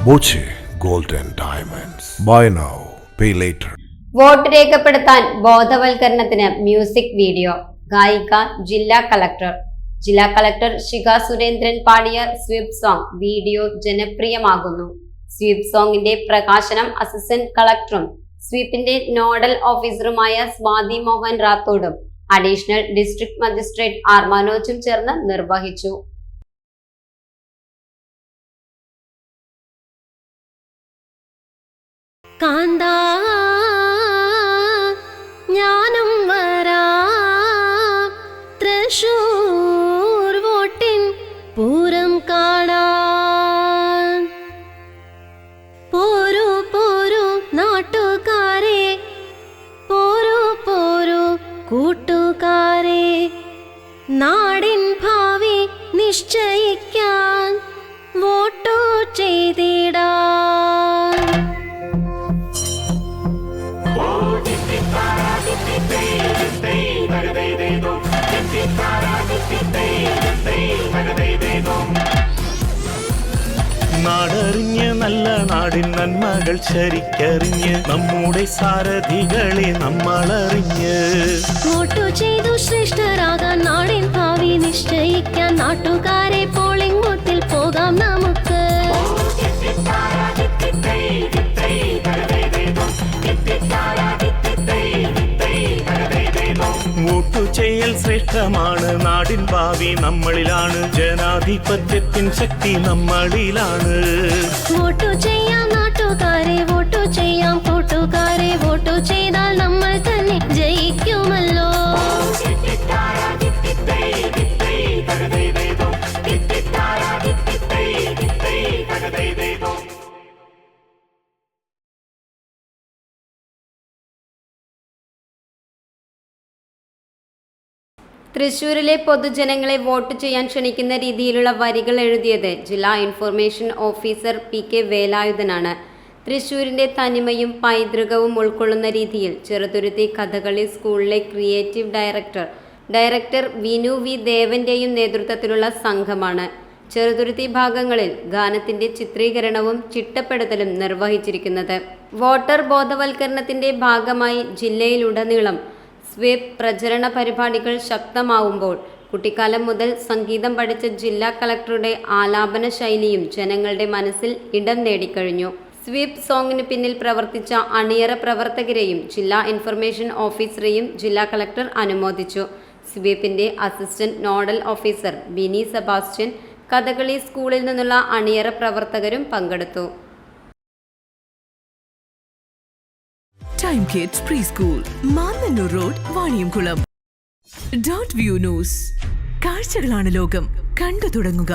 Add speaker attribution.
Speaker 1: Boche gold and diamonds. Buy now pay later.
Speaker 2: Vote രേഖപ്പെടുത്താൻ ബോധവൽക്കരണത്തിന് music video. ഗായിക ജില്ലാ collector Shikha Surendran പാടിയ സ്വീപ് സോങ് വീഡിയോ ജനപ്രിയമാകുന്നു. സ്വീപ് സോങ്ങിന്റെ പ്രകാശനം അസിസ്റ്റന്റ് കളക്ടറും സ്വീപിന്റെ നോഡൽ ഓഫീസറുമായ സ്വാതി മോഹൻ റാത്തോഡും അഡീഷണൽ ഡിസ്ട്രിക്ട് മജിസ്ട്രേറ്റ് ആർ മനോജും ചേർന്ന് നിർവഹിച്ചു.
Speaker 3: കാന്താ ജ്ഞാനം വരാം തൃശൂർ വോട്ടിൻ പൂരം കാണാൻ. പോരൂ പോരൂ നാട്ടുകാരെ, പോരൂ പോരൂ കൂട്ടുകാരെ, നാടിൻ ഭാവി നിശ്ചയിക്കാൻ വോട്ടു ചെയ്തിടാൻ.
Speaker 4: നാടറിഞ്ഞ് നല്ല നാടിൻ നന്മകൾ ശരിക്കറിഞ്ഞ് നമ്മുടെ സാരഥികളെ നമ്മളറിഞ്ഞ്
Speaker 3: വോട്ടു ചെയ്തു ശ്രേഷ്ഠരാകാൻ, നാടിൻ ഭാവി നിശ്ചയിക്കാൻ നാട്ടുകാരെ പോളിംഗ് ബൂത്തിൽ പോകാം നമുക്ക്.
Speaker 4: വോട്ടു ചെയ്യൽ ശ്രേഷ്ഠമാണ്, നാടിൻ ഭാവി നമ്മളിലാണ്, ജനാധിപത്യത്തിൻ ശക്തി നമ്മളിലാണ്.
Speaker 3: വോട്ടു ചെയ്യാം നാട്ടുകാരെ, വോട്ടു ചെയ്യാം കൂട്ടുകാരെ, വോട്ടു ചെയ്താൽ നമ്മൾ തന്നെ ജയിക്കുമല്ലോ.
Speaker 2: തൃശൂരിലെ പൊതുജനങ്ങളെ വോട്ട് ചെയ്യാൻ ക്ഷണിക്കുന്ന രീതിയിലുള്ള വരികൾ എഴുതിയത് ജില്ലാ ഇൻഫർമേഷൻ ഓഫീസർ PK വേലായുധനാണ്. തൃശൂരിന്റെ തനിമയും പൈതൃകവും ഉൾക്കൊള്ളുന്ന രീതിയിൽ ചെറുതുരുത്തി കഥകളി സ്കൂളിലെ ക്രിയേറ്റീവ് ഡയറക്ടർ വിനു വി ദേവന്റെയും നേതൃത്വത്തിലുള്ള സംഘമാണ് ചെറുതുരുത്തി ഭാഗങ്ങളിൽ ഗാനത്തിന്റെ ചിത്രീകരണവും ചിട്ടപ്പെടുത്തലും നിർവഹിച്ചിരിക്കുന്നത്. വോട്ടർ ബോധവൽക്കരണത്തിന്റെ ഭാഗമായി ജില്ലയിലുടനീളം സ്വീപ് പ്രചരണ പരിപാടികൾ ശക്തമാവുമ്പോൾ കുട്ടിക്കാലം മുതൽ സംഗീതം പഠിച്ച ജില്ലാ കളക്ടറുടെ ആലാപന ശൈലിയും ജനങ്ങളുടെ മനസ്സിൽ ഇടം നേടിക്കഴിഞ്ഞു. സ്വീപ് സോങ്ങിന് പിന്നിൽ പ്രവർത്തിച്ച അണിയറ പ്രവർത്തകരെയും ജില്ലാ ഇൻഫർമേഷൻ ഓഫീസറെയും ജില്ലാ കളക്ടർ അനുമോദിച്ചു. സ്വീപിന്റെ assistant nodal officer Bini Sebastian, Kathakali സ്കൂളിൽ നിന്നുള്ള അണിയറ പ്രവർത്തകരും പങ്കെടുത്തു.
Speaker 5: Time kids pre school, Mannannur road, Vaniyamkulam. Dot view news. കാഴ്ചകളാണ് ലോകം, കണ്ടു തുടങ്ങുക.